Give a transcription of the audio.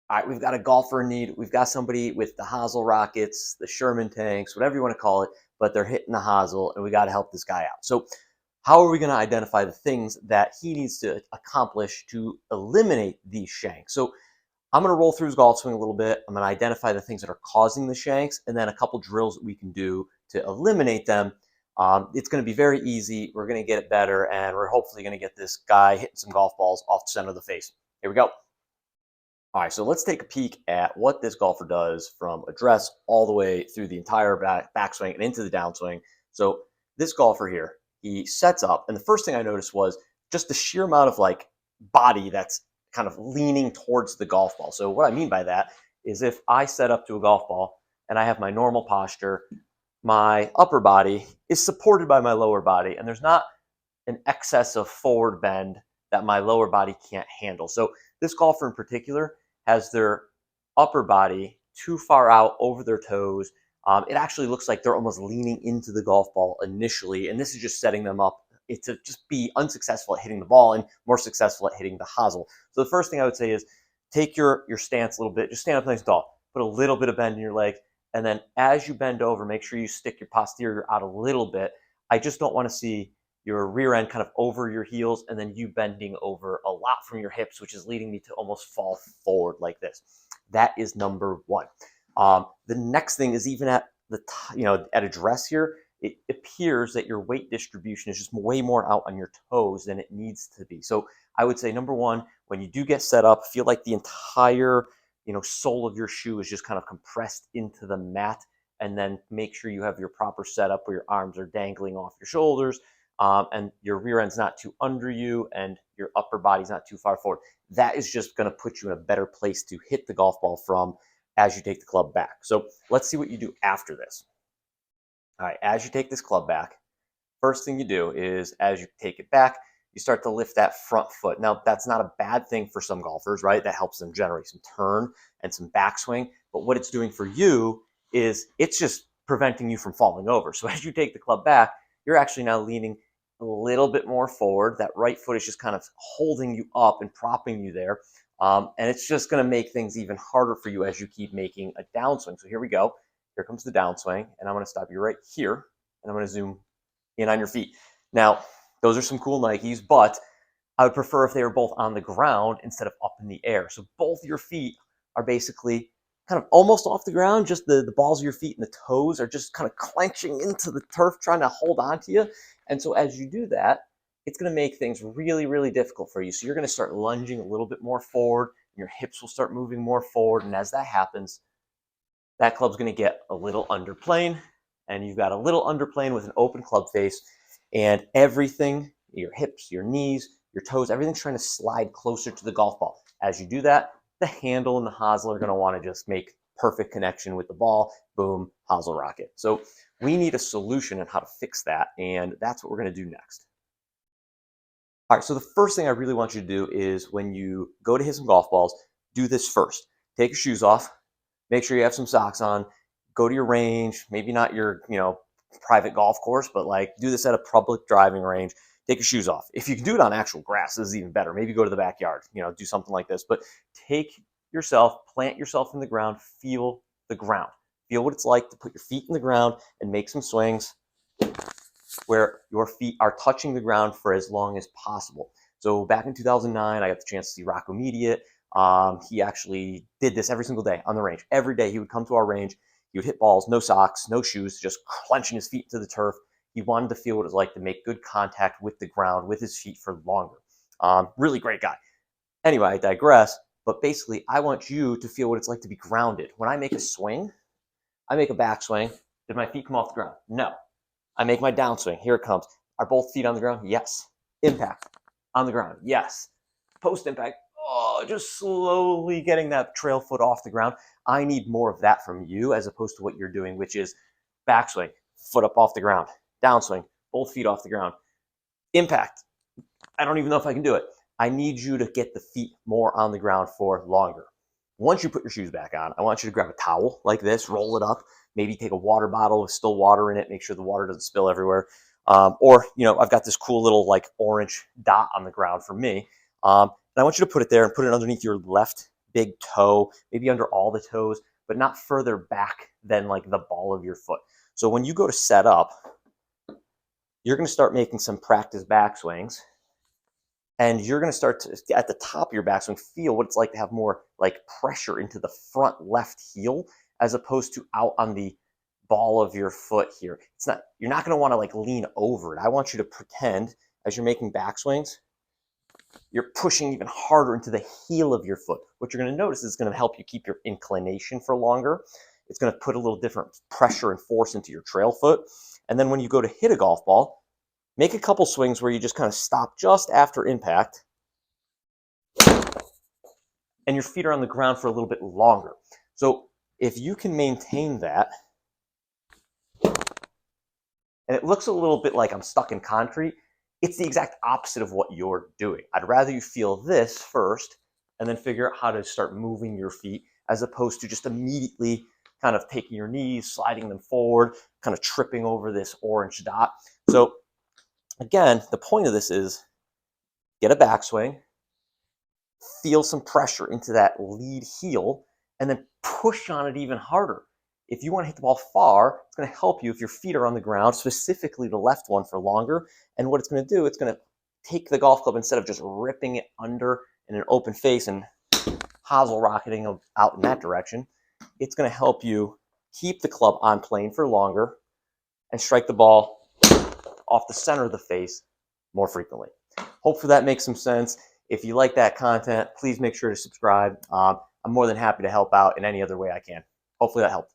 all right, we've got a golfer in need. We've got somebody with the hosel rockets, the Sherman tanks, whatever you want to call it, but they're hitting the hosel, and we got to help this guy out. So how are we going to identify the things that he needs to accomplish to eliminate these shanks? So I'm going to roll through his golf swing a little bit. I'm going to identify the things that are causing the shanks, and then a couple drills that we can do to eliminate them. It's going to be very easy. We're going to get it better, and we're hopefully going to get this guy hitting some golf balls off the center of the face. Here we go. All right, so let's take a peek at what this golfer does from address all the way through the entire backswing and into the downswing. So this golfer here, he sets up, and the first thing I noticed was just the sheer amount of like body that's kind of leaning towards the golf ball. So what I mean by that is if I set up to a golf ball and I have my normal posture, my upper body is supported by my lower body, and there's not an excess of forward bend that my lower body can't handle. So this golfer in particular has their upper body too far out over their toes. It actually looks like they're almost leaning into the golf ball initially, and this is just setting them up to just be unsuccessful at hitting the ball and more successful at hitting the hosel. So the first thing I would say is take your stance a little bit, just stand up nice and tall, put a little bit of bend in your leg, and then as you bend over, make sure you stick your posterior out a little bit. I just don't want to see your rear end kind of over your heels and then you bending over a lot from your hips, which is leading me to almost fall forward like this. That is number one. The next thing is even at the at address here, it appears that your weight distribution is just way more out on your toes than it needs to be. So I would say number one, when you do get set up, feel like the entire sole of your shoe is just kind of compressed into the mat, and then make sure you have your proper setup where your arms are dangling off your shoulders, and your rear end's not too under you, and your upper body's not too far forward. That is just going to put you in a better place to hit the golf ball from as you take the club back. So let's see what you do after this. All right, as you take this club back, first thing you do is as you take it back, you start to lift that front foot. Now, that's not a bad thing for some golfers, right? That helps them generate some turn and some backswing. But what it's doing for you is it's just preventing you from falling over. So as you take the club back, you're actually now leaning a little bit more forward. That right foot is just kind of holding you up and propping you there. And it's just going to make things even harder for you as you keep making a downswing. So here we go. Here comes the downswing. And I'm going to stop you right here. And I'm going to zoom in on your feet. Now, those are some cool Nikes, but I would prefer if they were both on the ground instead of up in the air. So both your feet are basically kind of almost off the ground. Just the balls of your feet and the toes are just kind of clenching into the turf, trying to hold on to you. And so as you do that, it's going to make things really, really difficult for you. So you're going to start lunging a little bit more forward, and your hips will start moving more forward. And as that happens, that club's going to get a little underplane, and you've got a little underplane with an open club face, and everything, your hips, your knees, your toes, everything's trying to slide closer to the golf ball. As you do that, the handle and the hosel are going to want to just make perfect connection with the ball. Boom, hosel rocket. So we need a solution on how to fix that, and that's what we're going to do next. All right, so the first thing I really want you to do is when you go to hit some golf balls, do this first. Take your shoes off, make sure you have some socks on, go to your range, maybe not your, private golf course, but like do this at a public driving range. Take your shoes off. If you can do it on actual grass, this is even better. Maybe go to the backyard, do something like this. But take yourself, plant yourself in the ground, feel the ground. Feel what it's like to put your feet in the ground and make some swings where your feet are touching the ground for as long as possible. So back in 2009, I got the chance to see Rocco Mediate. He actually did this every single day on the range. Every day he would come to our range. He would hit balls, no socks, no shoes, just clenching his feet to the turf. He wanted to feel what it was like to make good contact with the ground with his feet for longer. Really great guy. Anyway, I digress. But basically, I want you to feel what it's like to be grounded. When I make a swing, I make a backswing. Did my feet come off the ground? No. I make my downswing. Here it comes. Are both feet on the ground? Yes. Impact. On the ground? Yes. Post impact. Oh, just slowly getting that trail foot off the ground. I need more of that from you as opposed to what you're doing, which is backswing, foot up off the ground, downswing, both feet off the ground. Impact. I don't even know if I can do it. I need you to get the feet more on the ground for longer. Once you put your shoes back on, I want you to grab a towel like this, roll it up, maybe take a water bottle with still water in it, make sure the water doesn't spill everywhere. Or, I've got this cool little like orange dot on the ground for me. And I want you to put it there and put it underneath your left big toe, maybe under all the toes, but not further back than like the ball of your foot. So when you go to set up, you're going to start making some practice backswings, and you're going to start to, at the top of your backswing, feel what it's like to have more like pressure into the front left heel as opposed to out on the ball of your foot here. It's not, you're not going to want to like lean over it. I want you to pretend as you're making backswings, you're pushing even harder into the heel of your foot. What you're going to notice is it's going to help you keep your inclination for longer. It's going to put a little different pressure and force into your trail foot. And then when you go to hit a golf ball, make a couple swings where you just kind of stop just after impact, and your feet are on the ground for a little bit longer. So if you can maintain that, and it looks a little bit like I'm stuck in concrete, it's the exact opposite of what you're doing. I'd rather you feel this first and then figure out how to start moving your feet as opposed to just immediately kind of taking your knees, sliding them forward, kind of tripping over this orange dot. So again, the point of this is get a backswing, feel some pressure into that lead heel, and then push on it even harder. If you want to hit the ball far, it's going to help you if your feet are on the ground, specifically the left one, for longer. And what it's going to do, it's going to take the golf club, instead of just ripping it under in an open face and hosel rocketing out in that direction, it's going to help you keep the club on plane for longer and strike the ball off the center of the face more frequently. Hopefully that makes some sense. If you like that content, please make sure to subscribe. I'm more than happy to help out in any other way I can. Hopefully that helped.